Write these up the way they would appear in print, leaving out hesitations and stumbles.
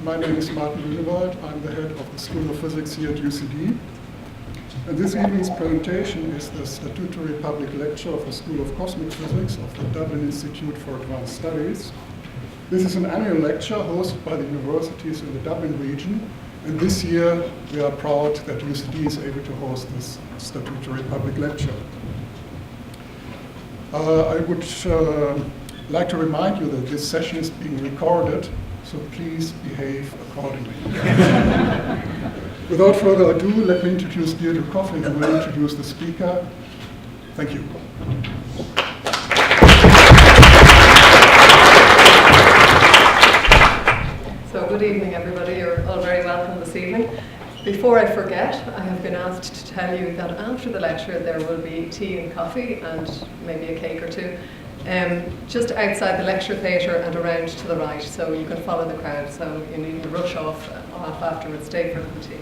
My name is Martin Grünewald. I'm the head of the School of Physics here at UCD. And this evening's presentation is the Statutory Public Lecture of the School of Cosmic Physics of the Dublin Institute for Advanced Studies. This is an annual lecture hosted by the universities in the Dublin region. And this year, we are proud that UCD is able to host this Statutory Public Lecture. I would like to remind you that this session is being recorded, so please behave accordingly. Without further ado, let me introduce Deirdre Coffin, who will introduce the speaker. Thank you. So good evening, everybody. You're all very welcome this evening. Before I forget, I have been asked to tell you that after the lecture there will be tea and coffee and maybe a cake or two. Just outside the lecture theatre and around to the right, so you can follow the crowd, so you needn't rush off afterwards, stay for the tea.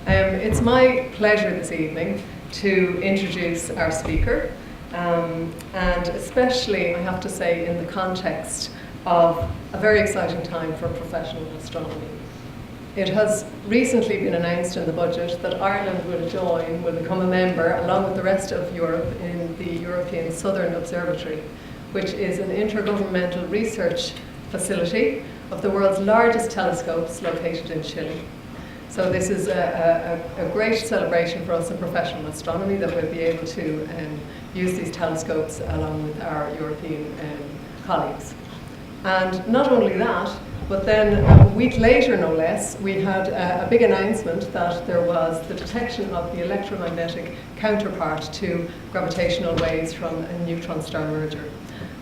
It's my pleasure this evening to introduce our speaker, and especially, I have to say, in the context of a very exciting time for professional astronomy. It has recently been announced in the budget that Ireland will become a member, along with the rest of Europe, in the European Southern Observatory, which is an intergovernmental research facility of the world's largest telescopes located in Chile. So this is a great celebration for us in professional astronomy that we'll be able to use these telescopes along with our European colleagues. And not only that, but then a week later, no less, we had a big announcement that there was the detection of the electromagnetic counterpart to gravitational waves from a neutron star merger.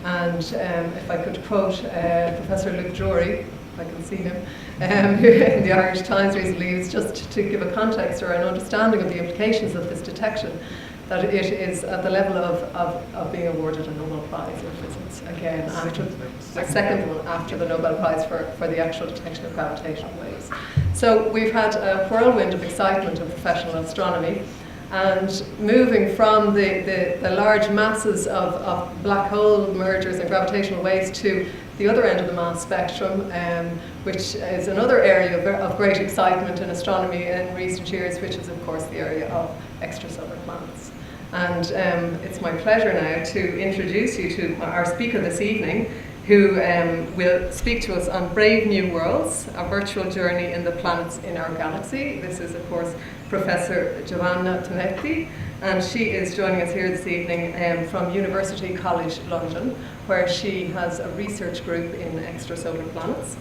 And if I could quote Professor Luke Drury, if I can see him, in the Irish Times recently, it was just to give a context or an understanding of the implications of this detection, that it is at the level of being awarded a Nobel Prize in physics, again, after the second one after the Nobel Prize for the actual detection of gravitational waves. So we've had a whirlwind of excitement in professional astronomy, and moving from the large masses of black hole mergers and gravitational waves to the other end of the mass spectrum, which is another area of great excitement in astronomy in recent years, which is of course the area of extrasolar planets. And it's my pleasure now to introduce you to our speaker this evening, who will speak to us on Brave New Worlds, a virtual journey in the planets in our galaxy. This is, of course, Professor Giovanna Tinetti, and she is joining us here this evening from University College London, where she has a research group in extrasolar planets.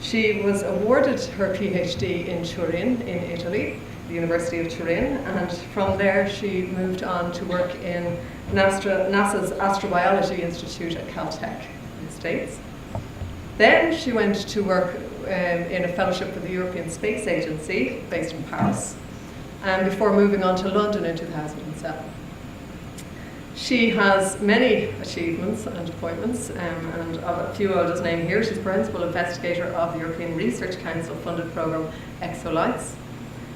She was awarded her PhD in Turin, in Italy, the University of Turin, and from there she moved on to work in NASA's Astrobiology Institute at Caltech in the States. Then she went to work in a fellowship with the European Space Agency based in Paris, and before moving on to London in 2007. She has many achievements and appointments, and a few I'll just name here. She's Principal Investigator of the European Research Council funded programme ExoLights.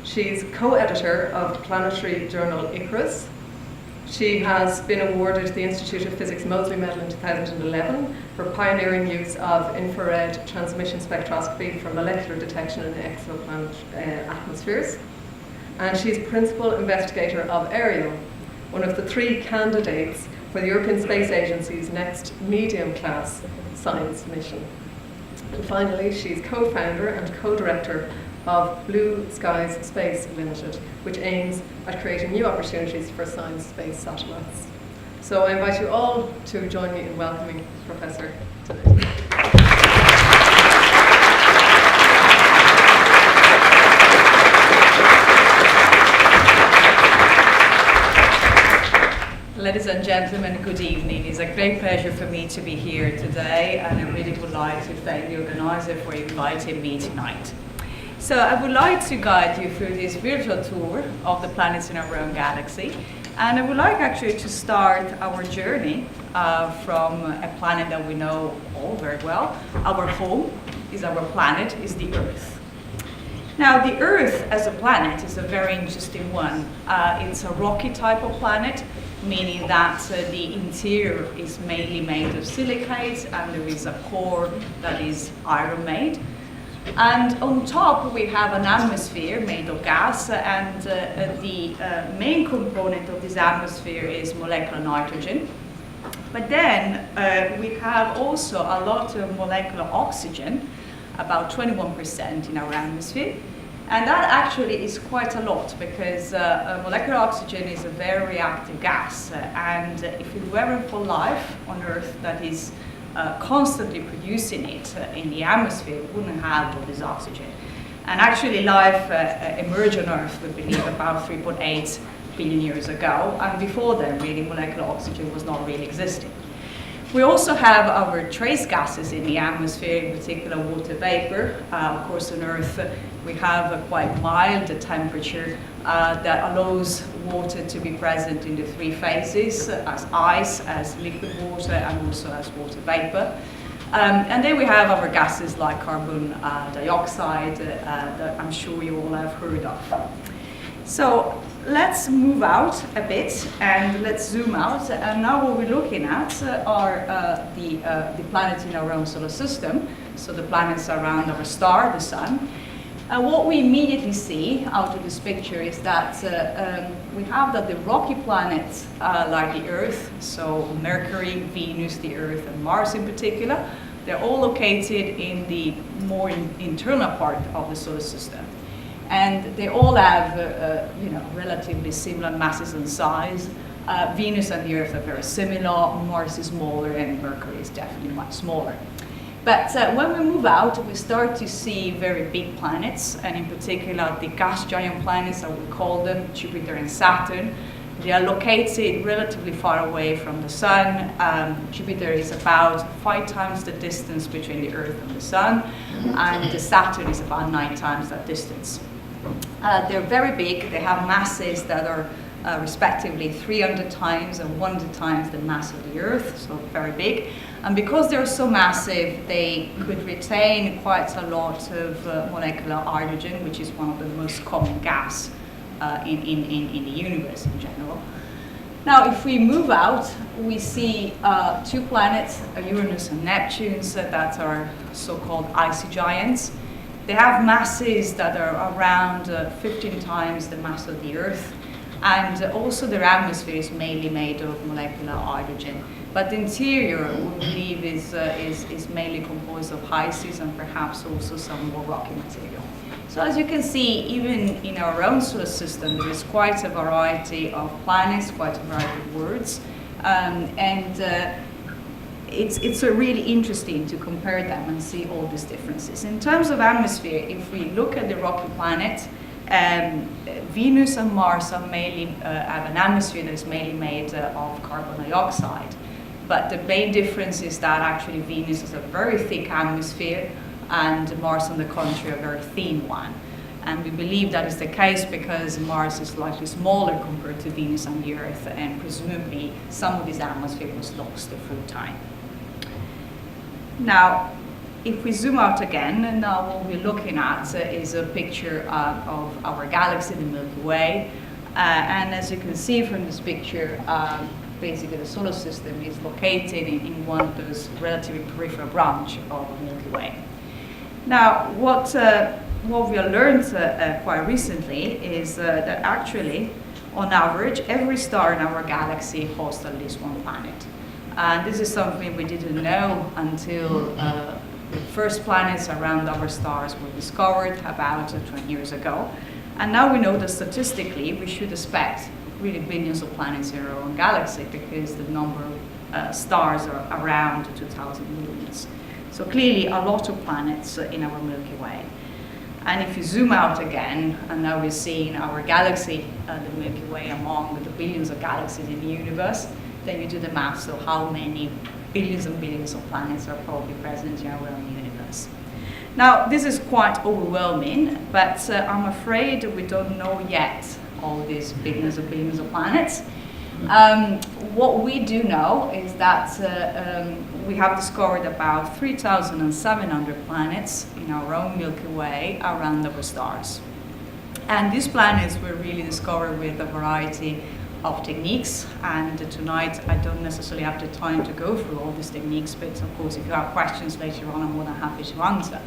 She's co-editor of the planetary journal Icarus. She has been awarded the Institute of Physics Moseley Medal in 2011 for pioneering use of infrared transmission spectroscopy for molecular detection in exoplanet atmospheres. And she's principal investigator of Ariel, one of the 3 candidates for the European Space Agency's next medium-class science mission. And finally, she's co-founder and co-director of Blue Skies Space Limited, which aims at creating new opportunities for science space satellites. So I invite you all to join me in welcoming Professor Tinetti. Ladies and gentlemen, good evening. It's a great pleasure for me to be here today, and I really would like to thank the organizer for inviting me tonight. So I would like to guide you through this virtual tour of the planets in our own galaxy, and I would like actually to start our journey from a planet that we know all very well. Our home is our planet, is the Earth. Now, the Earth as a planet is a very interesting one. It's a rocky type of planet, meaning that the interior is mainly made of silicates and there is a core that is iron made. And on top we have an atmosphere made of gas, and the main component of this atmosphere is molecular nitrogen. But then we have also a lot of molecular oxygen, about 21% in our atmosphere. And that actually is quite a lot, because molecular oxygen is a very reactive gas. And if it weren't for life on Earth that is constantly producing it in the atmosphere, we wouldn't have all this oxygen. And actually life emerged on Earth, we believe, about 3.8 billion years ago. And before then, really, molecular oxygen was not really existing. We also have our trace gases in the atmosphere, in particular water vapor. Of course, on Earth, we have a quite mild temperature that allows water to be present in the three phases, as ice, as liquid water, and also as water vapor. And then we have our gases like carbon dioxide that I'm sure you all have heard of. So let's move out a bit and let's zoom out. And now what we're looking at are the planets in our own solar system. So the planets around our star, the sun. And what we immediately see out of this picture is that we have that the rocky planets like the Earth, so Mercury, Venus, the Earth, and Mars in particular, they're all located in the more internal part of the solar system. And they all have relatively similar masses and size. Venus and the Earth are very similar, Mars is smaller, and Mercury is definitely much smaller. But when we move out, we start to see very big planets, and in particular the gas giant planets, as we call them, Jupiter and Saturn. They are located relatively far away from the Sun. Jupiter is about 5 times the distance between the Earth and the Sun, and the Saturn is about 9 times that distance. They're very big. They have masses that are respectively 300 times and 100 times the mass of the Earth, so very big. And because they're so massive, they could retain quite a lot of molecular hydrogen, which is one of the most common gas in the universe in general. Now, if we move out, we see 2 planets, Uranus and Neptune, that are so-called icy giants. They have masses that are around 15 times the mass of the Earth, and also their atmosphere is mainly made of molecular hydrogen. But the interior, we believe, is mainly composed of ices and perhaps also some more rocky material. So as you can see, even in our own solar system, there is quite a variety of planets, quite a variety of worlds, it's really interesting to compare them and see all these differences. In terms of atmosphere, if we look at the rocky planet, Venus and Mars are mainly have an atmosphere that is mainly made of carbon dioxide. But the main difference is that actually Venus has a very thick atmosphere, and Mars, on the contrary, a very thin one. And we believe that is the case because Mars is slightly smaller compared to Venus and the Earth, and presumably some of this atmosphere was lost through time. Now, if we zoom out again, now what we're looking at is a picture of our galaxy, the Milky Way. And as you can see from this picture, basically the solar system is located in one of those relatively peripheral branches of the Milky Way. Now, what we have learned quite recently is that actually, on average, every star in our galaxy hosts at least one planet. And this is something we didn't know until the first planets around our stars were discovered about 20 years ago. And now we know that statistically we should expect really billions of planets in our own galaxy because the number of stars are around 2,000 millions. So clearly a lot of planets in our Milky Way. And if you zoom out again, and now we're seeing our galaxy, the Milky Way, among the billions of galaxies in the universe, then you do the math, so how many billions and billions of planets are probably present in our own universe. Now, this is quite overwhelming, but I'm afraid we don't know yet all these billions and billions of planets. What we do know is that we have discovered about 3,700 planets in our own Milky Way around our stars. And these planets were really discovered with a variety of techniques, and tonight I don't necessarily have the time to go through all these techniques, but of course if you have questions later on, I'm more than happy to answer.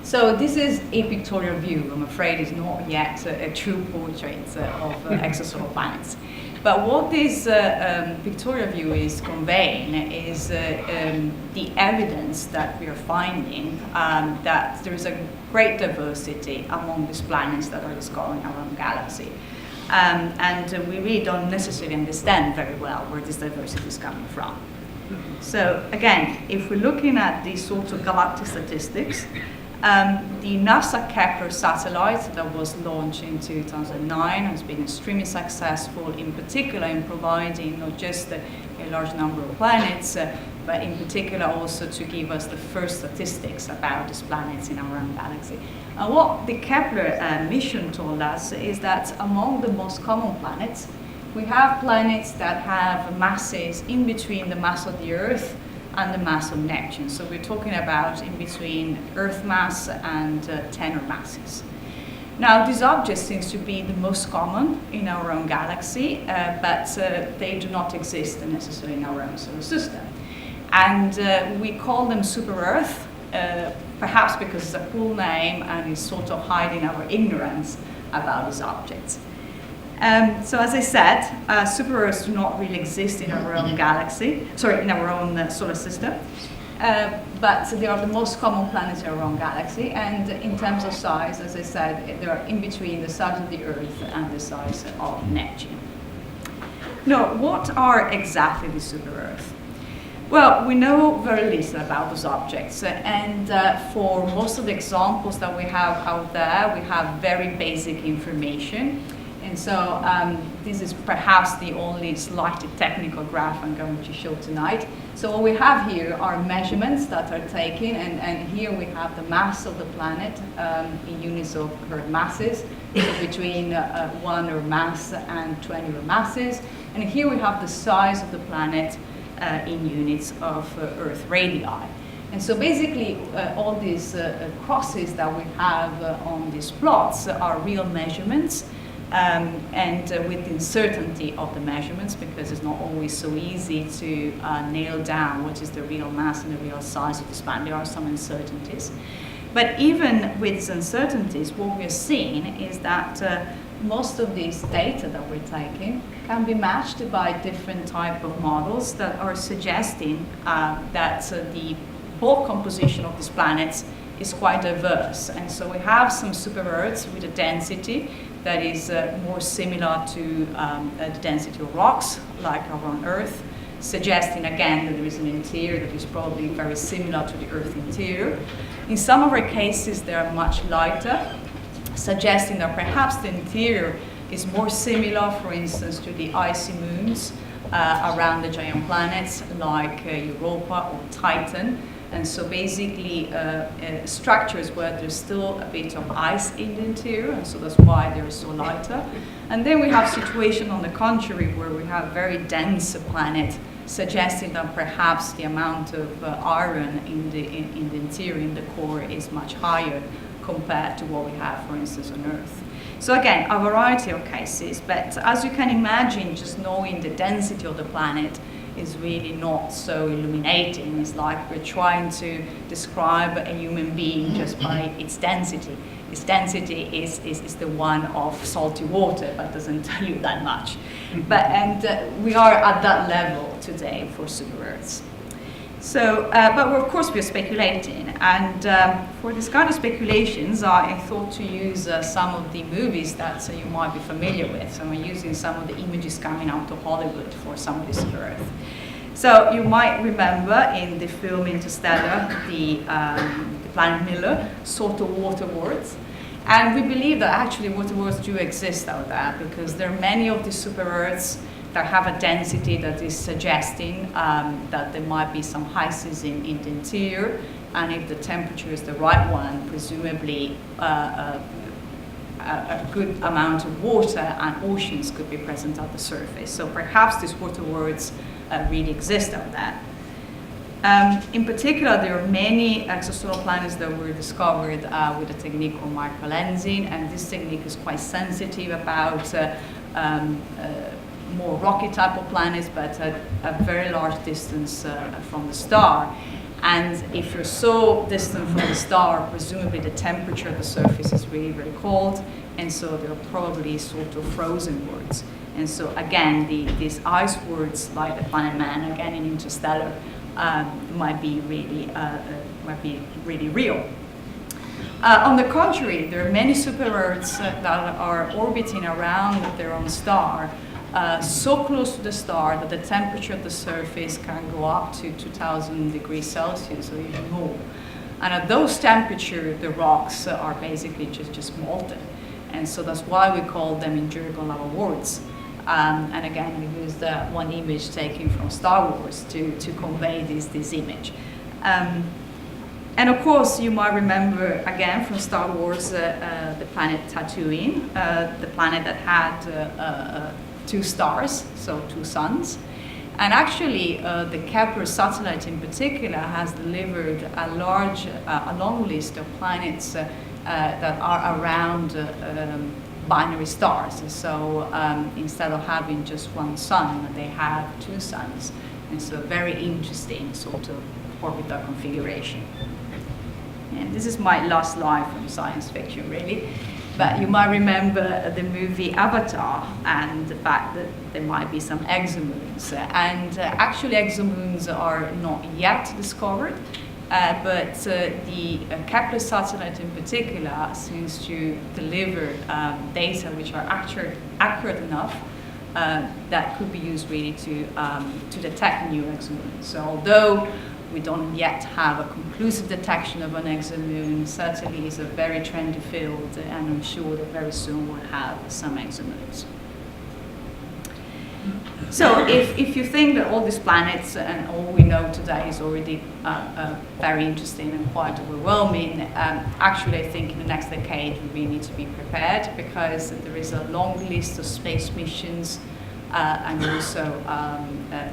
So this is a pictorial view. I'm afraid it's not yet a true portrait of exosolar planets. But what this pictorial view is conveying is the evidence that we are finding that there is a great diversity among these planets that are discovered in our own galaxy. And we really don't necessarily understand very well where this diversity is coming from. So again, if we're looking at these sorts of galactic statistics, the NASA Kepler satellite that was launched in 2009 has been extremely successful, in particular in providing not just a large number of planets, but in particular also to give us the first statistics about these planets in our own galaxy. And what the Kepler mission told us is that among the most common planets, we have planets that have masses in between the mass of the Earth and the mass of Neptune. So we're talking about in between Earth mass and tenor masses. Now, these objects seem to be the most common in our own galaxy, but they do not exist necessarily in our own solar system. And we call them SuperEarths, perhaps because it's a cool name and it's sort of hiding our ignorance about these objects. So as I said, SuperEarths do not really exist in our own galaxy, in our own solar system, but they are the most common planets in our own galaxy, and in terms of size, as I said, they are in between the size of the Earth and the size of Neptune. Now, what are exactly the SuperEarths? Well, we know very little about those objects, and for most of the examples that we have out there, we have very basic information. And so this is perhaps the only slightly technical graph I'm going to show tonight. So what we have here are measurements that are taken, and here we have the mass of the planet in units of Earth masses, so between 1 Earth mass and 20 Earth masses. And here we have the size of the planet in units of Earth radii. And so basically all these crosses that we have on these plots are real measurements. And with the uncertainty of the measurements, because it's not always so easy to nail down what is the real mass and the real size of the planet. There are some uncertainties. But even with these uncertainties, what we're seeing is that most of these data that we're taking can be matched by different type of models that are suggesting that the bulk composition of these planets is quite diverse. And so we have some SuperEarths with a density that is more similar to the density of rocks, like our own Earth, suggesting again that there is an interior that is probably very similar to the Earth interior. In some of our cases, they are much lighter, suggesting that perhaps the interior is more similar, for instance, to the icy moons around the giant planets like Europa or Titan. And so basically structures where there's still a bit of ice in the interior, and so that's why they're so lighter. And then we have situation on the contrary where we have very dense planet, suggesting that perhaps the amount of iron in the interior, in the core, is much higher compared to what we have, for instance, on Earth. So again, a variety of cases, but as you can imagine, just knowing the density of the planet is really not so illuminating. It's like we're trying to describe a human being just by its density. Its density is the one of salty water, but doesn't tell you that much. We are at that level today for SuperEarths. So, but of course we're speculating, and for this kind of speculations, I thought to use some of the movies that you might be familiar with. So I'm using some of the images coming out of Hollywood for some of this Earth. So you might remember in the film Interstellar, the planet Miller sort of water worlds. And we believe that actually water worlds do exist out there, because there are many of the SuperEarths that have a density that is suggesting that there might be some ices in the interior, and if the temperature is the right one, presumably a good amount of water and oceans could be present at the surface. So perhaps these water worlds really exist out there. In particular, there are many exosolar planets that were discovered with a technique called microlensing, and this technique is quite sensitive about more rocky type of planets, but at a very large distance from the star. And if you're so distant from the star, presumably the temperature of the surface is really very cold, and so they're probably sort of frozen worlds. And so again, these ice worlds, like the planet Man, again in Interstellar, might be really real. On the contrary, there are many super-Earths that are orbiting around their own star, so close to the star that the temperature of the surface can go up to 2,000 degrees Celsius or even more. And at those temperatures, the rocks are basically just molten. And so that's why we call them in jargon lava worlds. And again, we used one image taken from Star Wars to convey this image. And of course, you might remember again from Star Wars the planet Tatooine, the planet that had 2 stars, so 2 suns. And actually, the Kepler satellite in particular has delivered a long list of planets that are around binary stars. So instead of having just 1 sun, they have 2 suns. And so very interesting sort of orbital configuration. And this is my last slide from science fiction, really. But you might remember the movie Avatar and the fact that there might be some exomoons. And actually exomoons are not yet discovered, but the Kepler satellite in particular seems to deliver data which are accurate enough that could be used really to detect new exomoons. So although we don't yet have a conclusive detection of an exomoon, certainly it's a very trendy field, and I'm sure that very soon we'll have some exomoons. So if you think that all these planets and all we know today is already very interesting and quite overwhelming, actually I think in the next decade we really need to be prepared, because there is a long list of space missions and also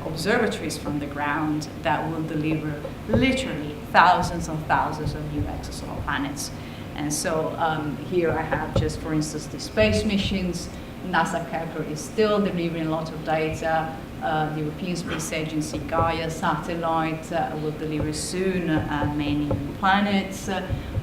observatories from the ground that will deliver literally thousands and thousands of new exosolar planets. And so here I have just, for instance, the space missions. NASA Kepler is still delivering a lot of data. The European Space Agency Gaia satellite will deliver soon many new planets.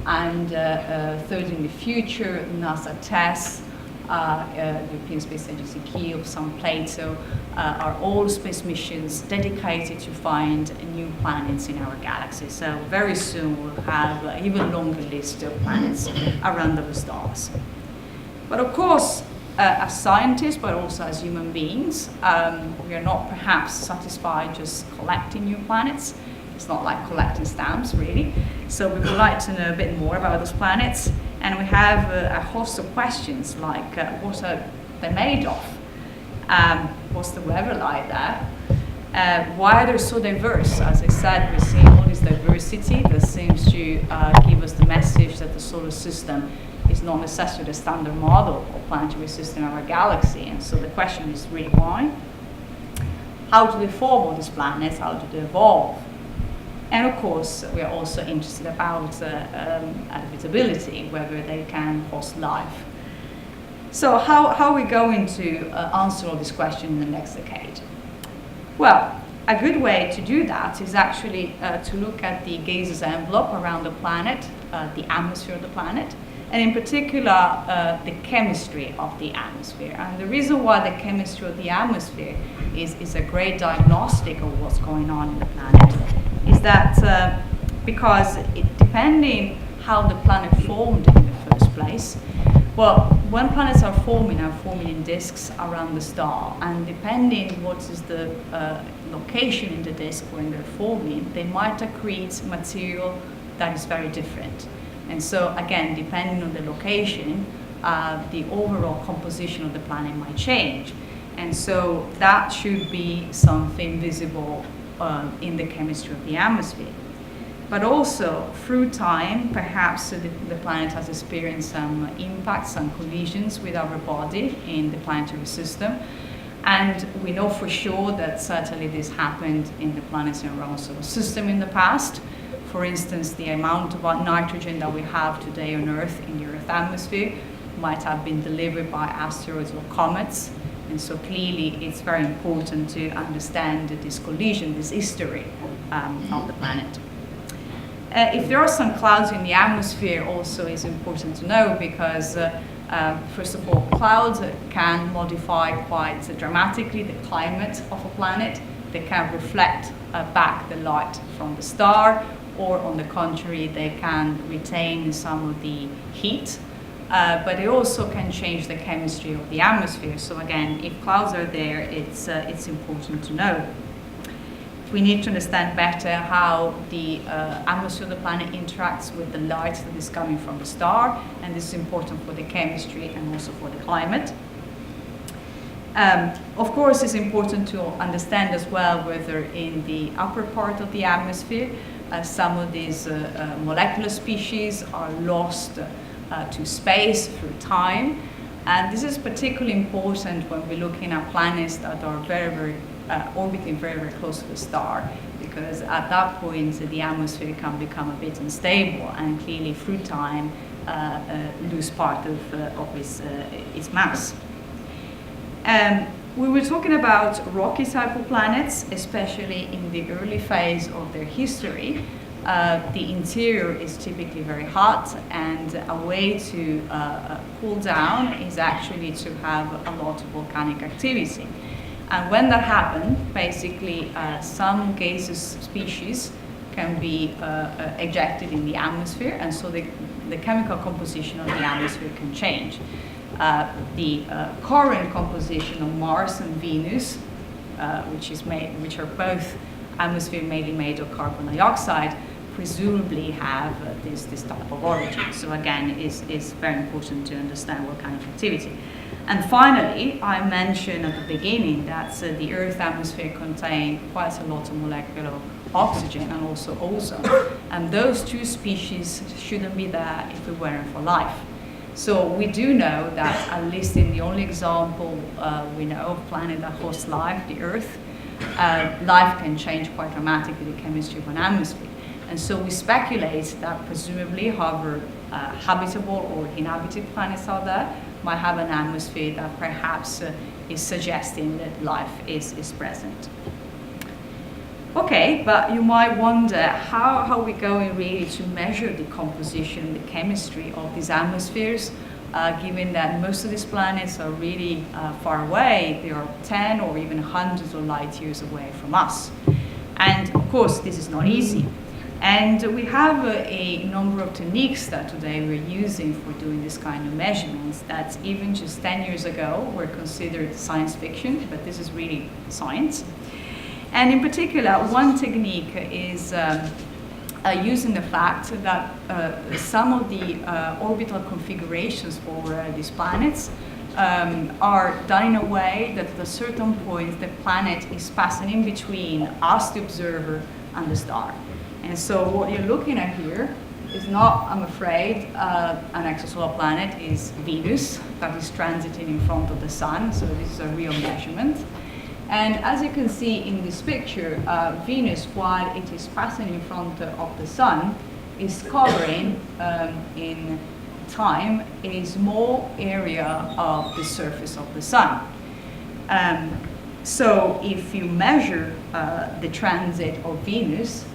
And third in the future, NASA TESS, the European Space Agency Keel, some Plato, are all space missions dedicated to find new planets in our galaxy. So very soon we'll have an even longer list of planets around our stars. But of course, as scientists, but also as human beings, we are not perhaps satisfied just collecting new planets. It's not like collecting stamps, really. So we would like to know a bit more about those planets. And we have a host of questions like what are they made of? What's the weather like there? Why are they so diverse? As I said, we're seeing all this diversity that seems to give us the message that the solar system is not necessarily the standard model of planetary system in our galaxy. And so the question is really why? How do they form all these planets? How do they evolve? And of course, we are also interested about habitability, whether they can host life. So how are we going to answer all these questions in the next decade? Well, a good way to do that is actually to look at the gaseous envelope around the planet, the atmosphere of the planet, and in particular, the chemistry of the atmosphere. And the reason why the chemistry of the atmosphere is a great diagnostic of what's going on in the planet is that because depending how the planet formed in the first place, well, when planets are forming in disks around the star, and depending what is the location in the disk when they're forming, they might accrete material that is very different. And so again, depending on the location, the overall composition of the planet might change. And so that should be something visible in the chemistry of the atmosphere. But also, through time, perhaps the planet has experienced some impacts, some collisions with our body in the planetary system. And we know for sure that certainly this happened in the planets in our own solar system in the past. For instance, the amount of nitrogen that we have today on Earth in the Earth atmosphere might have been delivered by asteroids or comets And so clearly it's very important to understand this collision, this history of the planet. If there are some clouds in the atmosphere also is important to know because first of all, clouds can modify quite dramatically the climate of a planet. They can reflect back the light from the star, or on the contrary, they can retain some of the heat. But it also can change the chemistry of the atmosphere. So again, if clouds are there, it's important to know. We need to understand better how the atmosphere of the planet interacts with the light that is coming from the star, and this is important for the chemistry and also for the climate. Of course, it's important to understand as well whether in the upper part of the atmosphere, some of these molecular species are lost to space through time. And this is particularly important when we're looking at planets that are orbiting very, very close to the star, because at that point the atmosphere can become a bit unstable and clearly through time lose part of its mass. We were talking about rocky type of planets, especially in the early phase of their history. The interior is typically very hot, and a way to cool down is actually to have a lot of volcanic activity. And when that happens, basically some gaseous species can be ejected in the atmosphere, and so the chemical composition of the atmosphere can change. The current composition of Mars and Venus, which are both atmosphere mainly made of carbon dioxide, presumably have this type of origin. So again, it's very important to understand what kind of activity. And finally, I mentioned at the beginning that the Earth's atmosphere contains quite a lot of molecular oxygen and also ozone. And those two species shouldn't be there if it weren't for life. So we do know that, at least in the only example we know of planet that hosts life, the Earth, life can change quite dramatically the chemistry of an atmosphere. And so we speculate that presumably, however, habitable or inhabited planets out there might have an atmosphere that perhaps is suggesting that life is present. Okay, but you might wonder how we're going really to measure the composition, the chemistry of these atmospheres, given that most of these planets are really far away. They are 10 or even hundreds of light years away from us. And of course, this is not easy. And we have a number of techniques that today we're using for doing this kind of measurements that even just 10 years ago were considered science fiction, but this is really science. And in particular, one technique is using the fact that some of the orbital configurations for these planets are done in a way that at a certain point the planet is passing in between us, the observer, and the star. And so what you're looking at here is not, I'm afraid, an exosolar planet, is Venus that is transiting in front of the sun. So this is a real measurement. And as you can see in this picture, Venus, while it is passing in front of the sun, is covering in time a small area of the surface of the sun. So if you measure the transit of Venus,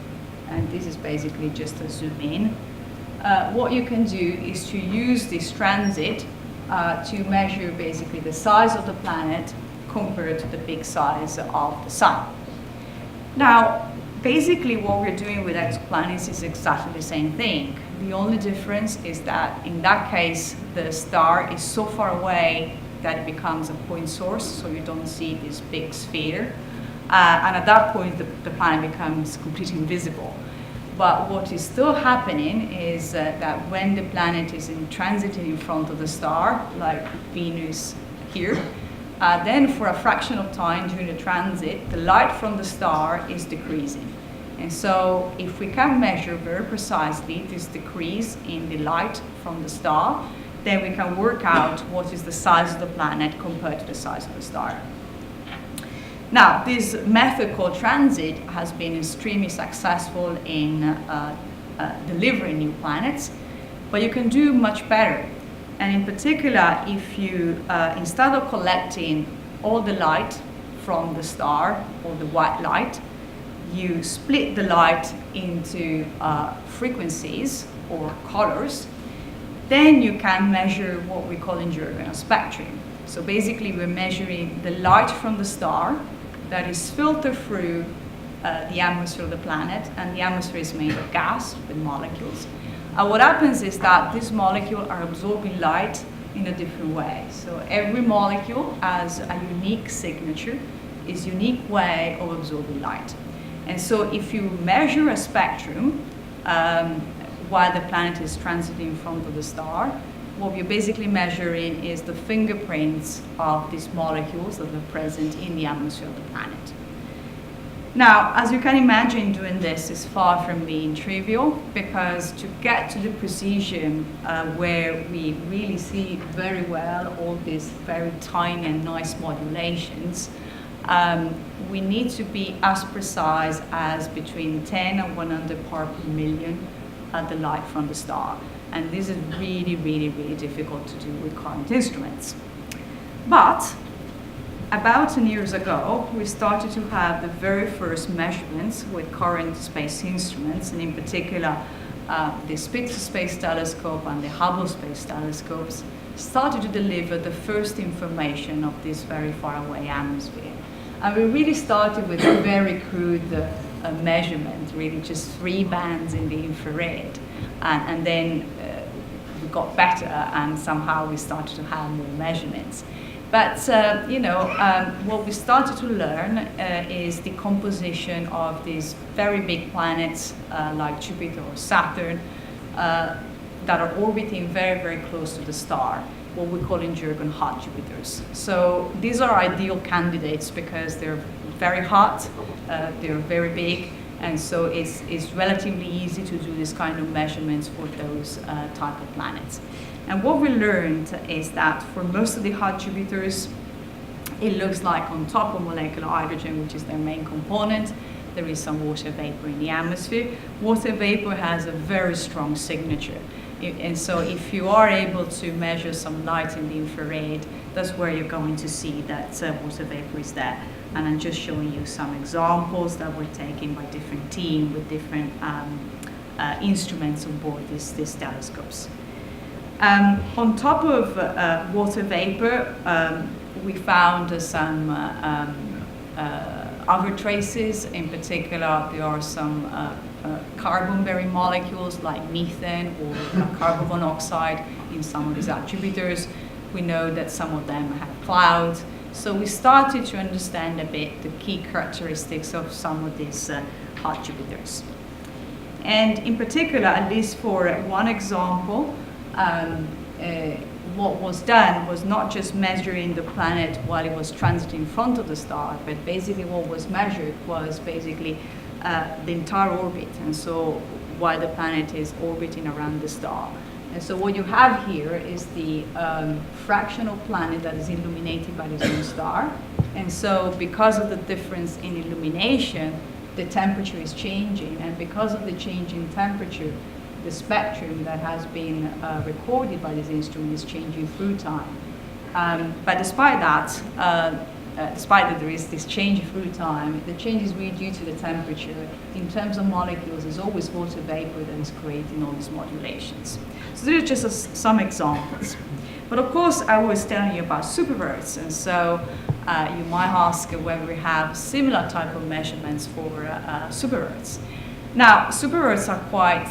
and this is basically just a zoom in, what you can do is to use this transit to measure basically the size of the planet compared to the big size of the sun. Now, basically what we're doing with exoplanets is exactly the same thing. The only difference is that in that case, the star is so far away that it becomes a point source, so you don't see this big sphere. And at that point, the planet becomes completely invisible. But what is still happening is that when the planet is transiting in front of the star, like Venus here, then for a fraction of time during the transit, the light from the star is decreasing. And so if we can measure very precisely this decrease in the light from the star, then we can work out what is the size of the planet compared to the size of the star. Now, this method called transit has been extremely successful in delivering new planets, but you can do much better. And in particular, if you, instead of collecting all the light from the star, all the white light. You split the light into frequencies or colors. Then you can measure what we call in jargon a spectrum. So basically we're measuring the light from the star that is filtered through the atmosphere of the planet, and the atmosphere is made of gas with molecules. What happens is that these molecules are absorbing light in a different way. So every molecule has a unique signature, is unique way of absorbing light. And so if you measure a spectrum while the planet is transiting in front of the star, what you're basically measuring is the fingerprints of these molecules that are present in the atmosphere of the planet. Now, as you can imagine, doing this is far from being trivial, because to get to the precision where we really see very well all these very tiny and nice modulations, we need to be as precise as between 10 and 100 parts per million the light from the star. And this is really, really, really difficult to do with current instruments. But about 10 years ago, we started to have the very first measurements with current space instruments, and in particular, the Spitzer Space Telescope and the Hubble Space Telescopes started to deliver the first information of this very far away atmosphere. And we really started with a very crude measurement, really just 3 bands in the infrared. And then we got better, and somehow we started to have more measurements. But what we started to learn is the composition of these very big planets like Jupiter or Saturn that are orbiting very, very close to the star, what we call in jargon hot Jupiters. So these are ideal candidates because they're very hot, they're very big, and so it's relatively easy to do this kind of measurements for those type of planets. And what we learned is that for most of the hot Jupiters, it looks like on top of molecular hydrogen, which is their main component, there is some water vapor in the atmosphere. Water vapor has a very strong signature. And so if you are able to measure some light in the infrared, that's where you're going to see that water vapor is there. And I'm just showing you some examples that were taken by different teams with different instruments on board these telescopes. On top of water vapor, we found some other traces. In particular, there are some carbon-bearing molecules like methane or carbon monoxide in some of these hot Jupiters. We know that some of them have clouds. So we started to understand a bit the key characteristics of some of these hot Jupiters. And in particular, at least for one example, what was done was not just measuring the planet while it was transiting in front of the star, but basically what was measured was basically the entire orbit, and so while the planet is orbiting around the star. And so what you have here is the fractional planet that is illuminated by this new star. And so because of the difference in illumination, the temperature is changing, and because of the change in temperature, the spectrum that has been recorded by this instrument is changing through time. But despite that, despite that there is this change through time, the change is really due to the temperature. In terms of molecules, there's always water vapor that is creating all these modulations. So these are just some examples. But of course, I was telling you about SuperEarths, and so you might ask whether we have similar type of measurements for SuperEarths. Now, SuperEarths are quite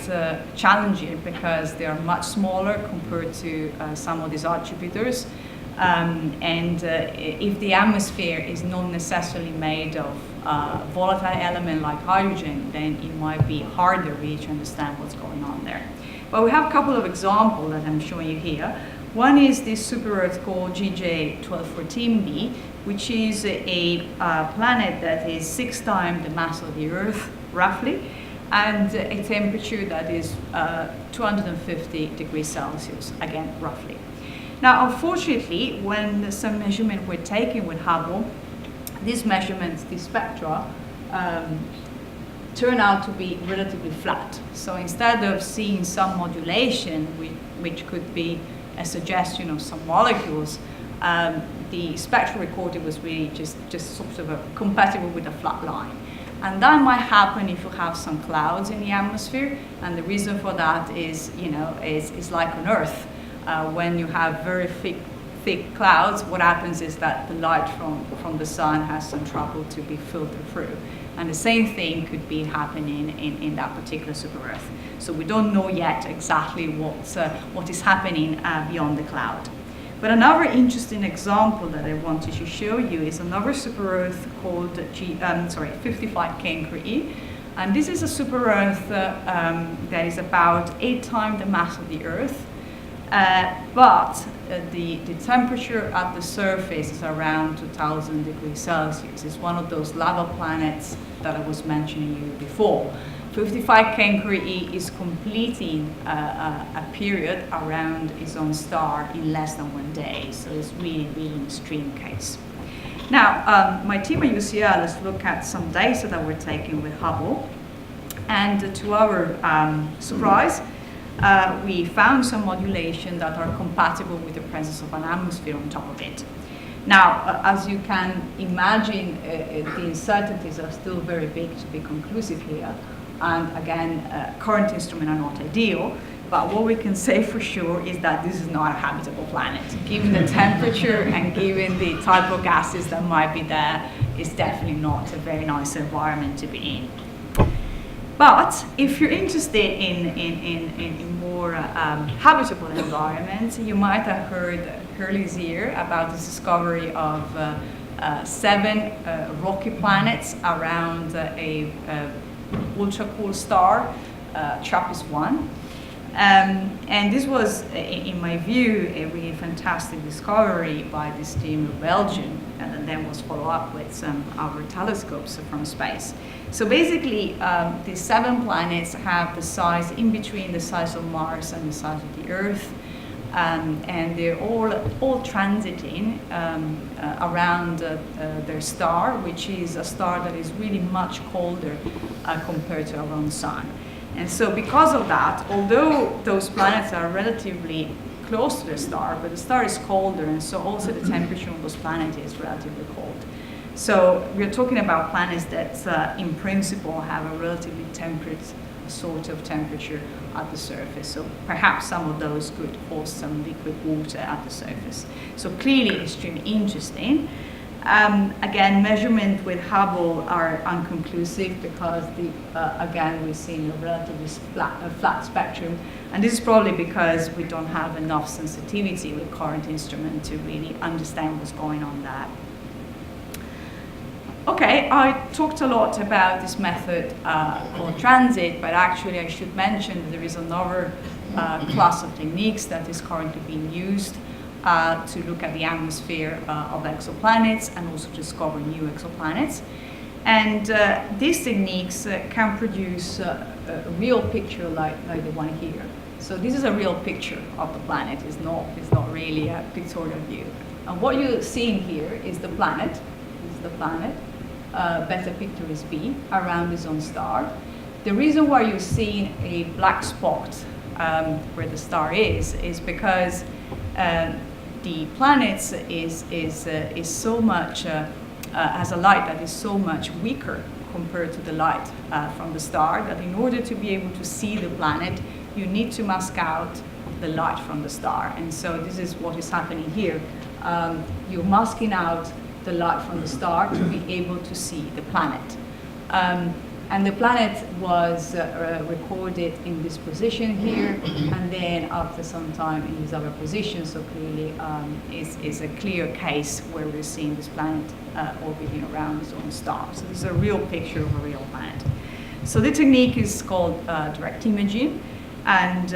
challenging because they are much smaller compared to some of these hot Jupiters. If the atmosphere is not necessarily made of volatile element like hydrogen, then it might be harder really to understand what's going on there. But we have a couple of examples that I'm showing you here. One is this SuperEarth called GJ1214b, which is a planet that is 6 times the mass of the Earth, roughly, and a temperature that is 250 degrees Celsius, again, roughly. Now, unfortunately, when some measurements were taken with Hubble, these measurements, these spectra, turn out to be relatively flat. So instead of seeing some modulation, which could be a suggestion of some molecules, the spectral recording was really just sort of compatible with a flat line. And that might happen if you have some clouds in the atmosphere, and the reason for that is, is like on Earth. When you have very thick clouds, what happens is that the light from the sun has some trouble to be filtered through. And the same thing could be happening in that particular super-Earth. So we don't know yet exactly what is happening beyond the cloud. But another interesting example that I wanted to show you is another super-Earth called 55 Cancri. And this is a super-Earth that is about 8 times the mass of the Earth. But the temperature at the surface is around 2,000 degrees Celsius. It's one of those lava planets that I was mentioning you before. 55 Cancri is completing a period around its own star in less than 1 day. So it's really, really an extreme case. Now, my team at UCL has looked at some data that were taken with Hubble. And to our surprise, we found some modulation that are compatible with the presence of an atmosphere on top of it. Now, as you can imagine, the uncertainties are still very big to be conclusive here. And again, current instruments are not ideal, but what we can say for sure is that this is not a habitable planet. Given the temperature and given the type of gases that might be there, it's definitely not a very nice environment to be in. But if you're interested in more habitable environments, you might have heard earlier this year about the discovery of 7 rocky planets around a ultra-cool star, TRAPPIST-1. And this was, in my view, a really fantastic discovery by this team of Belgium, and then was followed up with some other telescopes from space. So basically, the 7 planets have the size in between the size of Mars and the size of the Earth, and they're all transiting around their star, which is a star that is really much colder compared to our own sun. And so because of that, although those planets are relatively close to the star, but the star is colder, and so also the temperature on those planets is relatively cold. So we're talking about planets that in principle have a relatively temperate sort of temperature at the surface. So perhaps some of those could host some liquid water at the surface. So clearly extremely interesting. Again, measurement with Hubble are unconclusive because again, we're seeing a relatively flat spectrum. And this is probably because we don't have enough sensitivity with current instruments to really understand what's going on there. Okay, I talked a lot about this method called transit, but actually I should mention that there is another class of techniques that is currently being used to look at the atmosphere of exoplanets and also discover new exoplanets. And these techniques can produce a real picture like the one here. So this is a real picture of the planet. It's not really a pictorial view. And what you're seeing here is the planet. This is the planet. Beta Pictoris B around its own star. The reason why you're seeing a black spot where the star is because the planet is so much has a light that is so much weaker compared to the light from the star that in order to be able to see the planet, you need to mask out the light from the star. And so this is what is happening here. You're masking out the light from the star to be able to see the planet. And the planet was recorded in this position here, and then after some time in this other position, so clearly is a clear case where we're seeing this planet orbiting around its own star. So this is a real picture of a real planet. So the technique is called direct imaging. And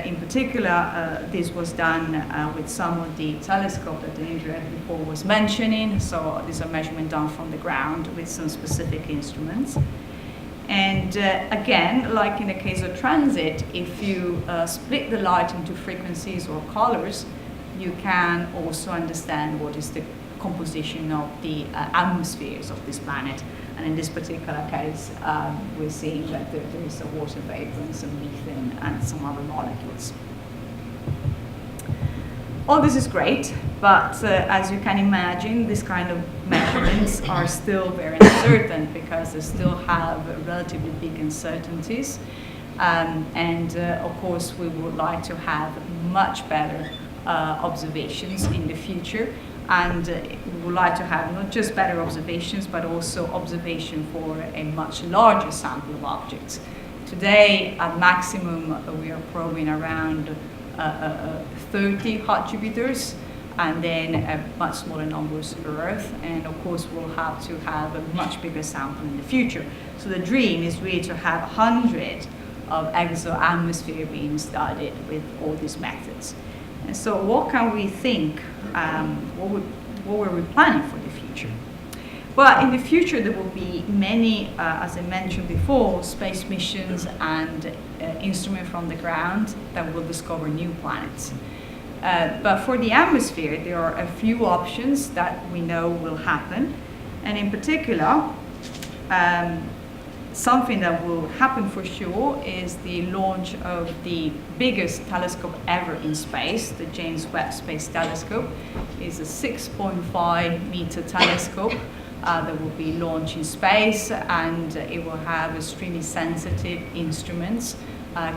in particular, this was done with some of the telescope that Andrea before was mentioning. So these are measurements done from the ground with some specific instruments. And again, like in the case of transit, if you split the light into frequencies or colors, you can also understand what is the composition of the atmospheres of this planet. And in this particular case, we're seeing that there is a water vapor and some methane and some other molecules. All this is great, but as you can imagine, this kind of measurements are still very uncertain because they still have relatively big uncertainties. Of course, we would like to have much better observations in the future. And we would like to have not just better observations, but also observation for a much larger sample of objects. Today, at maximum, we are probing around 30 hot Jupiters, and then much smaller numbers for Earth. And of course, we'll have to have a much bigger sample in the future. So the dream is really to have 100 of exo-atmosphere being studied with all these methods. And so what can we think, what were we planning for the future? Well, in the future there will be many, as I mentioned before, space missions and instruments from the ground that will discover new planets. But for the atmosphere, there are a few options that we know will happen. And in particular, something that will happen for sure is the launch of the biggest telescope ever in space, the James Webb Space Telescope. It's a 6.5 meter telescope that will be launched in space, and it will have extremely sensitive instruments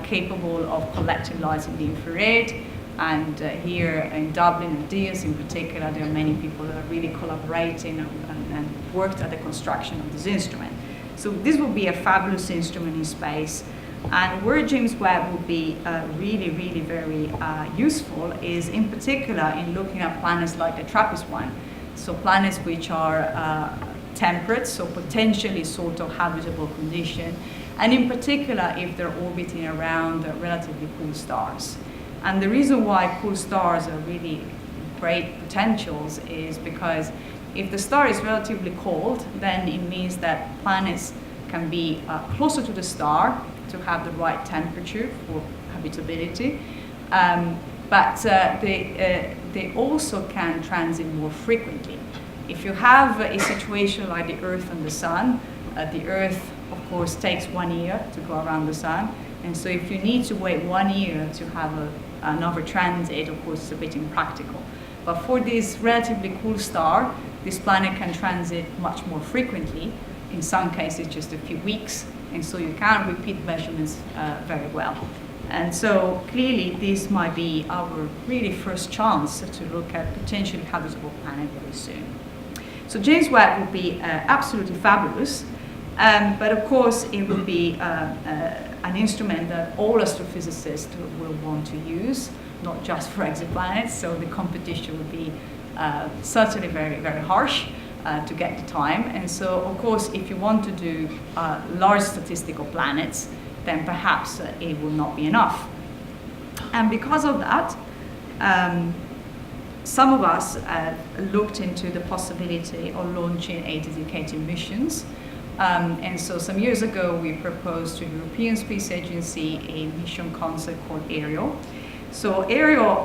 capable of collecting light in the infrared. And here in Dublin and DIAS in particular, there are many people that are really collaborating and worked at the construction of this instrument. So this will be a fabulous instrument in space. And where James Webb will be really, really very useful is in particular in looking at planets like the TRAPPIST-1. So planets which are temperate, so potentially sort of habitable condition, and in particular if they're orbiting around relatively cool stars. And the reason why cool stars are really great potentials is because if the star is relatively cold, then it means that planets can be closer to the star to have the right temperature for habitability. But they also can transit more frequently. If you have a situation like the Earth and the Sun, the Earth, of course, takes 1 year to go around the Sun. And so if you need to wait 1 year to have another transit, of course, it's a bit impractical. But for this relatively cool star, this planet can transit much more frequently, in some cases just a few weeks, and so you can repeat measurements very well. And so clearly this might be our really first chance to look at potentially habitable planet very soon. So James Webb will be absolutely fabulous, but of course it will be an instrument that all astrophysicists will want to use, not just for exoplanets, so the competition will be certainly very, very harsh to get the time. And so, of course, if you want to do large statistical planets, then perhaps it will not be enough. And because of that, some of us looked into the possibility of launching a dedicated missions. And so some years ago, we proposed to the European Space Agency a mission concept called Ariel. So Ariel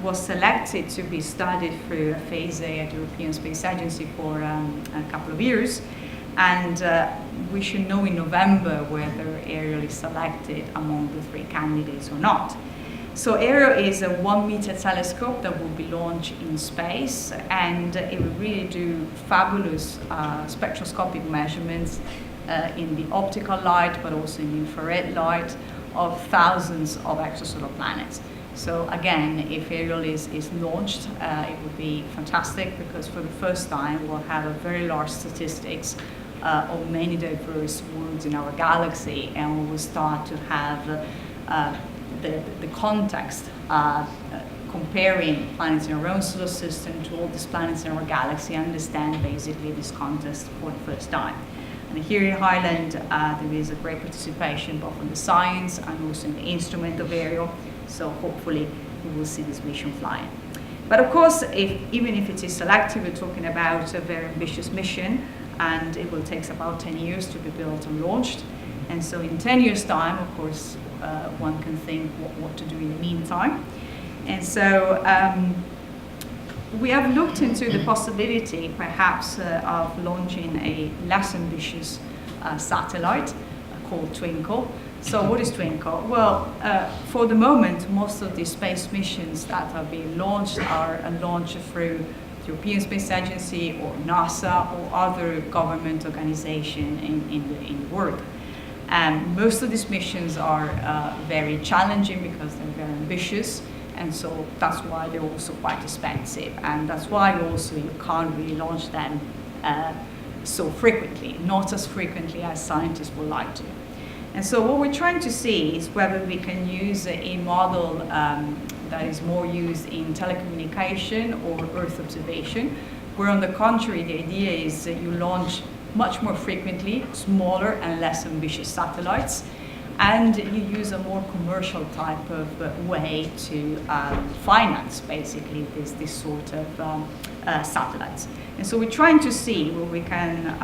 was selected to be studied through a phase A at the European Space Agency for a couple of years. And we should know in November whether Ariel is selected among the 3 candidates or not. So Ariel is a 1 meter telescope that will be launched in space, and it will really do fabulous spectroscopic measurements in the optical light, but also in the infrared light of thousands of exosolar planets. So again, if Ariel is launched, it would be fantastic because for the first time we'll have a very large statistics of many diverse worlds in our galaxy, and we will start to have the context comparing planets in our own solar system to all these planets in our galaxy, understand basically this context for the first time. And here in Highland, there is a great participation both in the science and also in the instrument of Ariel. So hopefully we will see this mission flying. But of course, even if it is selective, we're talking about a very ambitious mission, and it will take about 10 years to be built and launched. And so in 10 years' time, of course, one can think what to do in the meantime. And so we have looked into the possibility, perhaps, of launching a less ambitious satellite called Twinkle. So what is Twinkle? Well, for the moment, most of the space missions that are being launched are launched through the European Space Agency or NASA or other government organization in the world. Most of these missions are very challenging because they're very ambitious, and so that's why they're also quite expensive, and that's why also you can't really launch them so frequently, not as frequently as scientists would like to. And so what we're trying to see is whether we can use a model that is more used in telecommunication or Earth observation, where on the contrary, the idea is that you launch much more frequently, smaller and less ambitious satellites, and you use a more commercial type of way to finance basically this sort of satellites. And so we're trying to see where we can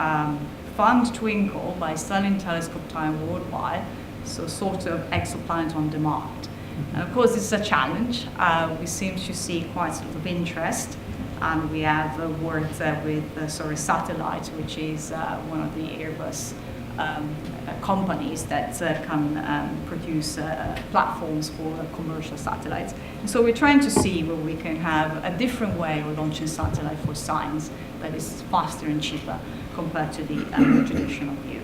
fund Twinkle by selling telescope time worldwide, so sort of exoplanet on demand. And of course, it's a challenge. We seem to see quite a lot of interest, and we have worked with Satellite, which is one of the Airbus companies that can produce platforms for commercial satellites. And so we're trying to see where we can have a different way of launching satellite for science that is faster and cheaper compared to the more traditional view.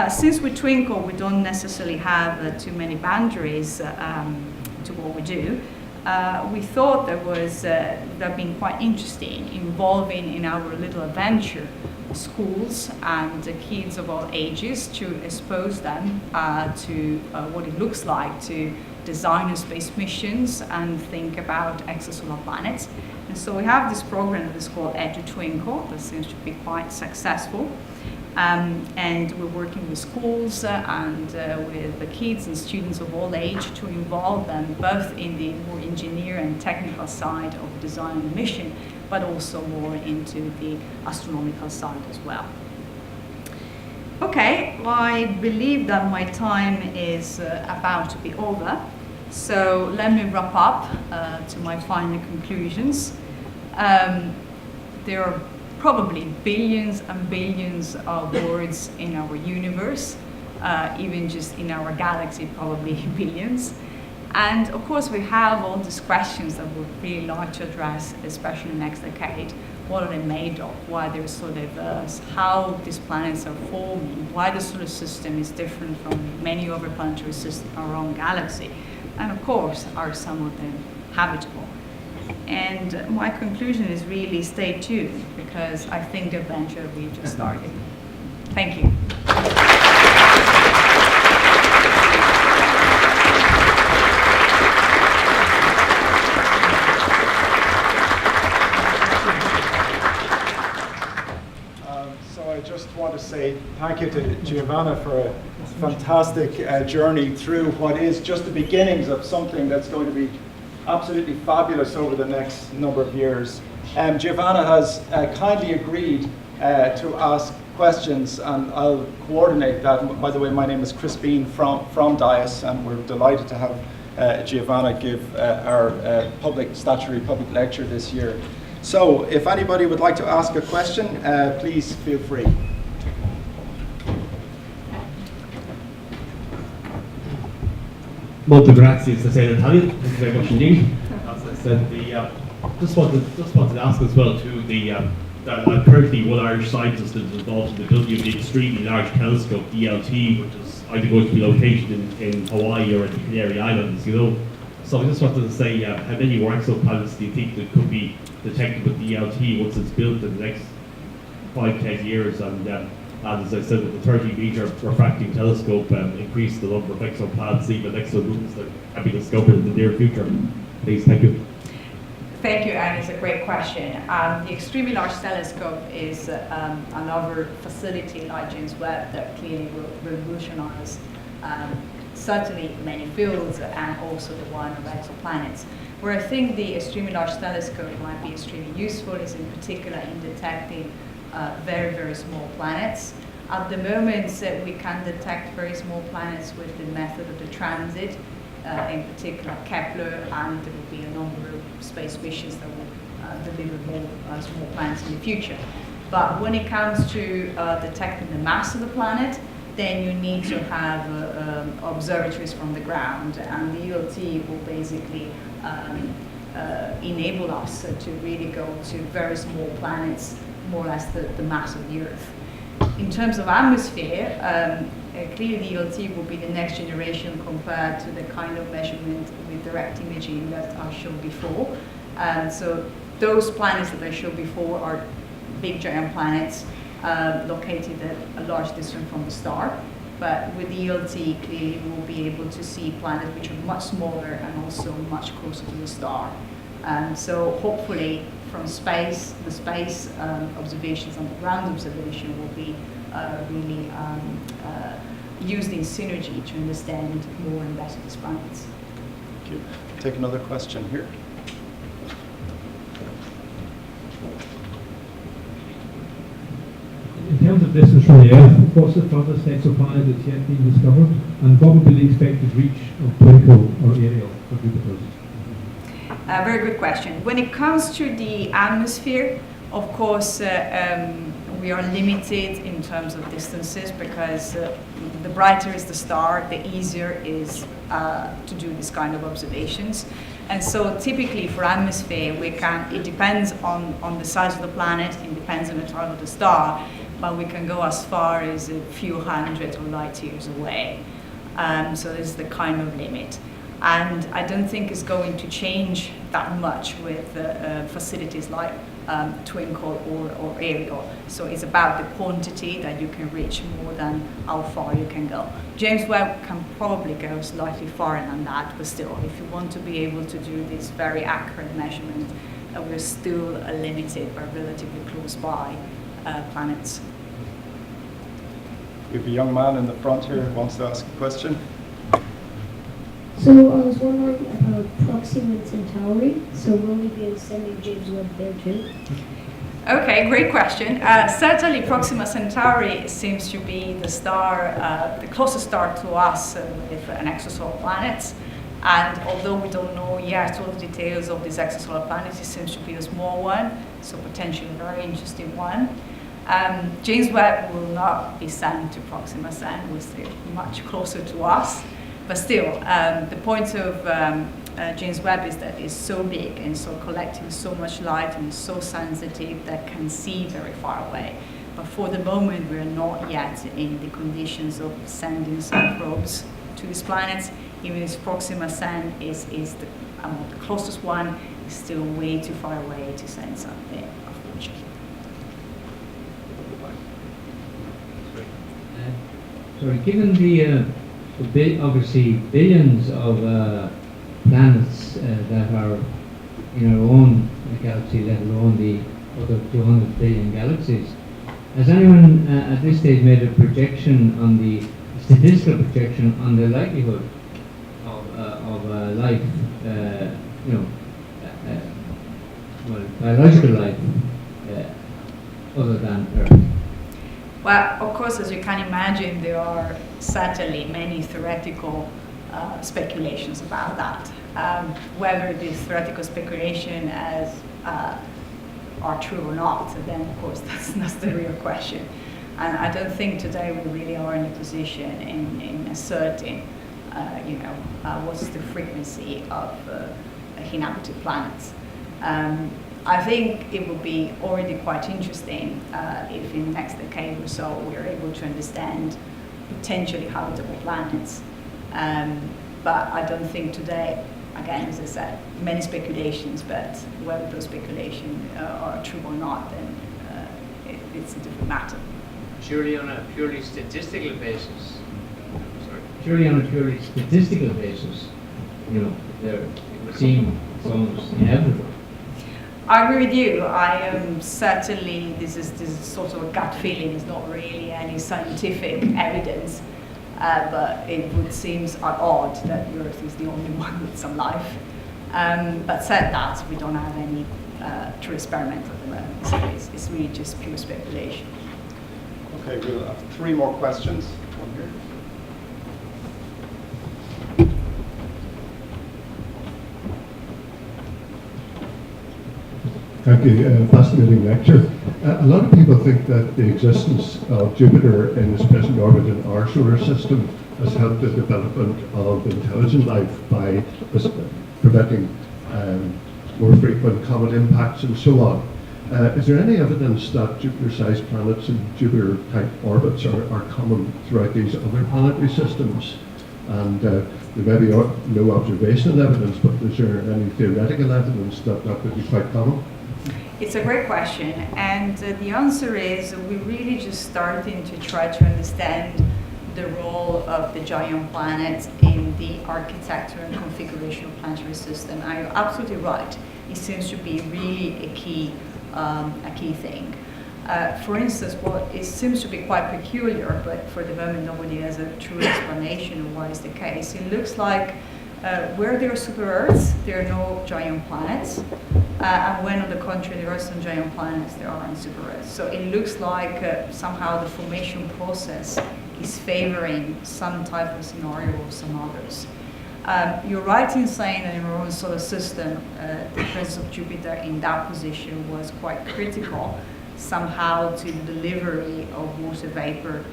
Since with Twinkle, we don't necessarily have too many boundaries to what we do. We thought that been quite interesting, involving in our little adventure schools and kids of all ages, to expose them to what it looks like to design space missions and think about exosolar planets. And so we have this program that is called Twinkle that seems to be quite successful. And we're working with schools and with the kids and students of all age to involve them both in the more engineer and technical side of design and mission, but also more into the astronomical side as well. Okay, well, I believe that my time is about to be over. So let me wrap up to my final conclusions. There are probably billions and billions of worlds in our universe, even just in our galaxy, probably billions. And of course, we have all these questions that we'd really like to address, especially in the next decade. What are they made of? Why they're so diverse? How these planets are forming? Why the solar system is different from many other planetary systems in our own galaxy? And of course, are some of them habitable? And my conclusion is really stay tuned, because I think the adventure we've just started. Thank you. So I just want to say thank you to Giovanna for a fantastic journey through what is just the beginnings of something that's going to be absolutely fabulous over the next number of years. Giovanna has kindly agreed to ask questions, and I'll coordinate that. By the way, my name is Chris Bean from DIAS, and we're delighted to have Giovanna give our statutory public lecture this year. So if anybody would like to ask a question, please feel free. Molto grazie, stasera in Italian. Thank you very much indeed. As I said, just wanted to ask as well too. That I'm currently one Irish scientist that's involved in the building of the extremely large telescope DLT, which is either going to be located in Hawaii or in the Canary Islands. So I just wanted to say, how many more exoplanets do you think that could be detected with DLT once it's built in the next 5-10 years? And as I said, with the 30-meter refracting telescope, increase the number of exoplanets, even exomoons that can be discovered in the near future. Please, thank you. Thank you, and it's a great question. The Extremely Large Telescope is another facility like James Webb that clearly will revolutionize certainly many fields, and also the one of exoplanets. Where I think the Extremely Large Telescope might be extremely useful is in particular in detecting very, very small planets. At the moment, we can detect very small planets with the method of the transit, in particular Kepler, and there will be a number of space missions that will deliver more small planets in the future. But when it comes to detecting the mass of the planet, then you need to have observatories from the ground, and the ELT will basically enable us to really go to very small planets, more or less the mass of the Earth. In terms of atmosphere, clearly the ELT will be the next generation compared to the kind of measurement with direct imaging that I showed before. So those planets that I showed before are big giant planets located at a large distance from the star. But with the ELT, clearly we'll be able to see planets which are much smaller and also much closer to the star. So hopefully from space, the space observations and the ground observation will be really used in synergy to understand more and better these planets. Thank you. Take another question here. In terms of distance from the Earth, what's the furthest exoplanet that's yet been discovered? And what would be the expected reach of Twinkle or Ariel for Jupiter's? Very good question. When it comes to the atmosphere, of course, we are limited in terms of distances because the brighter is the star, the easier is to do this kind of observations. And so typically for atmosphere, it depends on the size of the planet, it depends on the type of the star, but we can go as far as a few hundred of light years away. So this is the kind of limit. And I don't think it's going to change that much with facilities like Twinkle or Ariel. So it's about the quantity that you can reach more than how far you can go. James Webb can probably go slightly farther than that, but still, if you want to be able to do this very accurate measurement, we're still limited by relatively close by planets. We have a young man in the front here who wants to ask a question. So I was wondering about Proxima Centauri. So will we be sending James Webb there too? Okay, great question. Certainly Proxima Centauri seems to be the star, the closest star to us with an exosolar planet. And although we don't know yet all the details of this exosolar planet, it seems to be a small one, so potentially a very interesting one. James Webb will not be sent to Proxima Centauri, we're still much closer to us. But still, the point of James Webb is that it's so big and so collecting so much light and so sensitive that can see very far away. But for the moment, we're not yet in the conditions of sending some probes to these planets. Even if Proxima Centauri is the closest one, it's still way too far away to send something, unfortunately. Sorry, given the obviously billions of planets that are in our own galaxy, let alone the other 200 billion galaxies, has anyone at this stage made a projection on the statistical projection on the likelihood of life, biological life other than Earth? Well, of course, as you can imagine, there are certainly many theoretical speculations about that. Whether these theoretical speculations are true or not, then of course that's the real question. And I don't think today we really are in a position in asserting, what's the frequency of inhabited planets. I think it would be already quite interesting if in the next decade or so we're able to understand potentially habitable planets. But I don't think today, again, as I said, many speculations, but whether those speculations are true or not, then it's a different matter. Surely on a purely statistical basis. Surely on a purely statistical basis, there seem almost inevitable. I agree with you. I am certainly, this is sort of a gut feeling. It's not really any scientific evidence, but it would seem odd that the Earth is the only one with some life. But said that, we don't have any true experiment at the moment, so it's really just pure speculation. Okay, we'll have 3 more questions. One here. Thank you. Fascinating lecture. A lot of people think that the existence of Jupiter in its present orbit in our solar system has helped the development of intelligent life by preventing more frequent comet impacts and so on. Is there any evidence that Jupiter-sized planets and Jupiter-type orbits are common throughout these other planetary systems? And there may be no observational evidence, but is there any theoretical evidence that that would be quite common? It's a great question, and the answer is we're really just starting to try to understand the role of the giant planets in the architecture and configuration of planetary system. And you're absolutely right. It seems to be really a key thing. For instance, it seems to be quite peculiar, but for the moment nobody has a true explanation of why is the case. It looks like where there are super-Earths, there are no giant planets, and when on the contrary there are some giant planets, there aren't super-Earths. So it looks like somehow the formation process is favoring some type of scenario or some others. You're right in saying that in our own solar system, the presence of Jupiter in that position was quite critical somehow to the delivery of water vapor,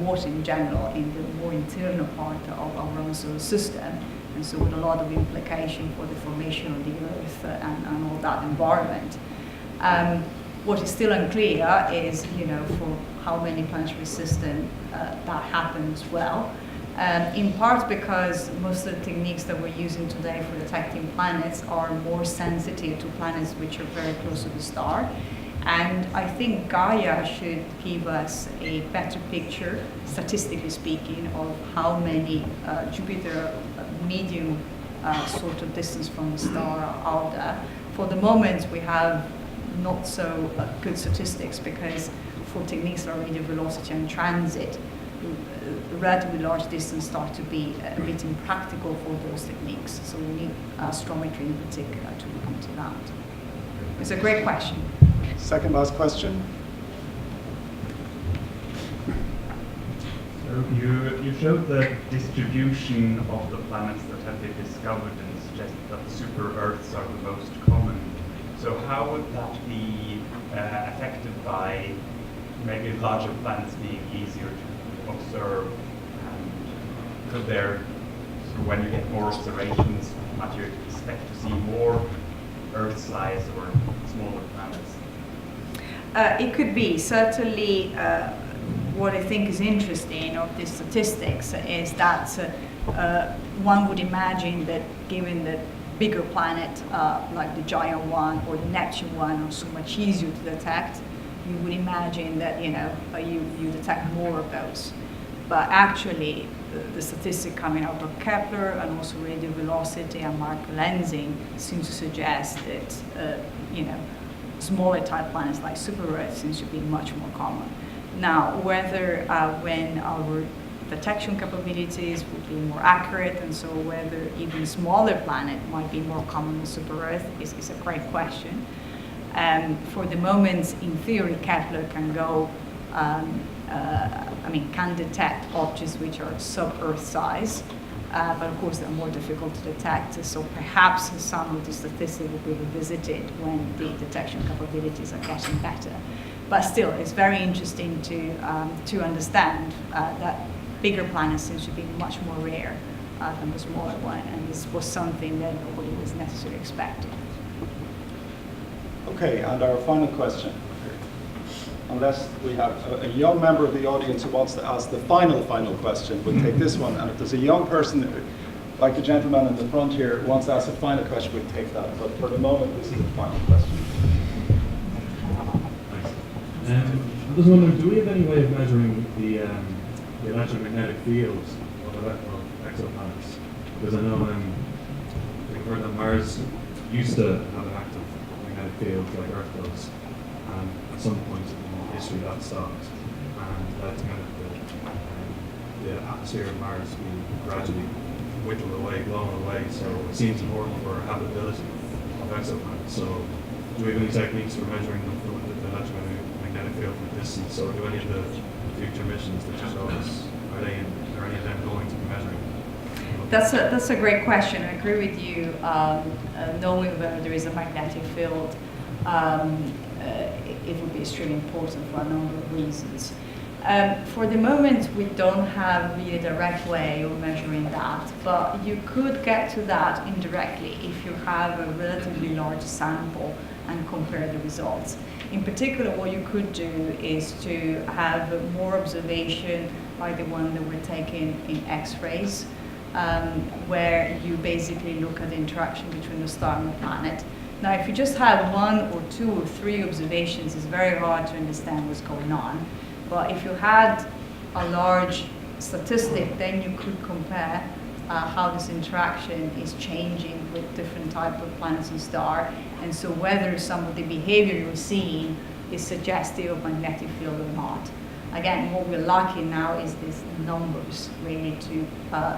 water in general in the more internal part of our own solar system, and so with a lot of implication for the formation of the Earth and all that environment. What is still unclear is, for how many planetary systems that happens as well. In part because most of the techniques that we're using today for detecting planets are more sensitive to planets which are very close to the star. And I think Gaia should give us a better picture, statistically speaking, of how many Jupiter medium sort of distance from the star are out there. For the moment, we have not so good statistics because for techniques like radial velocity and transit, relatively large distance start to be a bit impractical for those techniques. So we need astrometry in particular to look into that. It's a great question. Second last question. So you showed the distribution of the planets that have been discovered and suggested that the super-Earths are the most common. So how would that be affected by maybe larger planets being easier to observe? And could there, so when you get more observations, might you expect to see more Earth-size or smaller planets? It could be. Certainly, what I think is interesting of these statistics is that one would imagine that given that bigger planet like the giant one or the Neptune one are so much easier to detect, you would imagine that you detect more of those. But actually, the statistic coming out of Kepler and also radial velocity and microlensing seems to suggest that smaller type planets like super-Earths seems to be much more common. Now, whether when our detection capabilities would be more accurate, and so whether even smaller planet might be more common than super-Earth is a great question. For the moment, in theory, Kepler can go, can detect objects which are sub-Earth size, but of course they're more difficult to detect. So perhaps some of the statistics will be revisited when the detection capabilities are getting better. But still, it's very interesting to understand that bigger planets seem to be much more rare than the smaller one, and this was something that nobody was necessarily expecting. Okay, and our final question. Unless we have a young member of the audience who wants to ask the final question, we'll take this one. And if there's a young person, like the gentleman in the front here, who wants to ask a final question, we'll take that. But for the moment, this is the final question. I was wondering, do we have any way of measuring the electromagnetic fields of exoplanets? Because I know we've heard that Mars used to have an active magnetic field like Earth does. At some point in history that stopped, and that kind of the atmosphere of Mars being gradually whittled away, blown away. So it seems important for habitability of exoplanets. So do we have any techniques for measuring the electromagnetic field from a distance, or do any of the future missions that you show us, are any of them going to be measuring? That's a great question. I agree with you. Knowing whether there is a magnetic field it would be extremely important for a number of reasons. For the moment, we don't have really a direct way of measuring that, but you could get to that indirectly if you have a relatively large sample and compare the results. In particular, what you could do is to have more observation like the one that we're taking in X-rays, where you basically look at the interaction between the star and the planet. Now, if you just have 1 or 2 or 3 observations, it's very hard to understand what's going on. But if you had a large statistic, then you could compare how this interaction is changing with different types of planets and stars, and so whether some of the behavior you're seeing is suggestive of magnetic field or not. Again, what we're lacking now is these numbers really to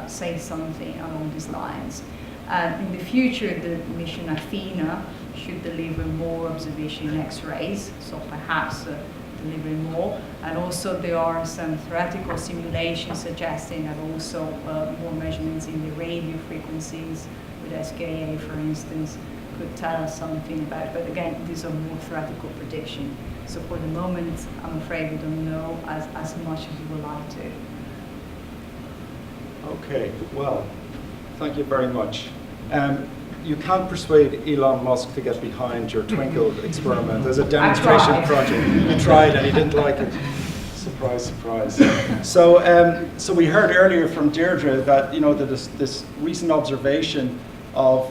say something along these lines. In the future, the mission Athena should deliver more observation in X-rays, so perhaps delivering more. And also there are some theoretical simulations suggesting that also more measurements in the radio frequencies with SKA, for instance, could tell us something about it. But again, these are more theoretical predictions. So for the moment, I'm afraid we don't know as much as we would like to. Okay, well, thank you very much. You can't persuade Elon Musk to get behind your Twinkle experiment as a demonstration project. You tried and he didn't like it. Surprise, surprise. So we heard earlier from Deirdre that this recent observation of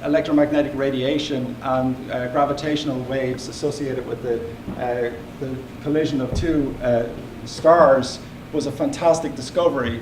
electromagnetic radiation and gravitational waves associated with the collision of 2 stars was a fantastic discovery.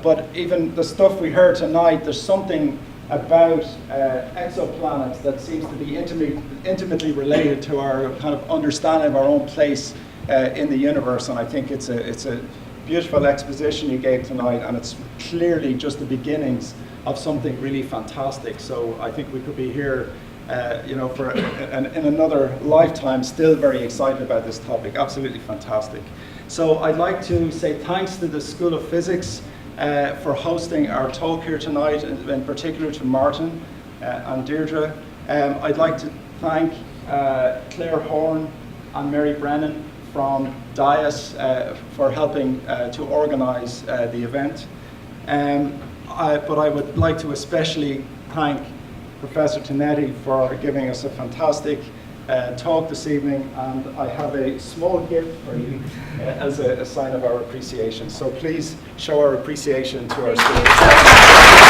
But even the stuff we heard tonight, there's something about exoplanets that seems to be intimately related to our kind of understanding of our own place in the universe. And I think it's a beautiful exposition you gave tonight, and it's clearly just the beginnings of something really fantastic. So I think we could be here for in another lifetime still very excited about this topic. Absolutely fantastic. So I'd like to say thanks to the School of Physics for hosting our talk here tonight, in particular to Martin and Deirdre. I'd like to thank Claire Horn and Mary Brennan from DIAS for helping to organise the event. But I would like to especially thank Professor Tinetti for giving us a fantastic talk this evening, and I have a small gift for you as a sign of our appreciation. So please show our appreciation to our students.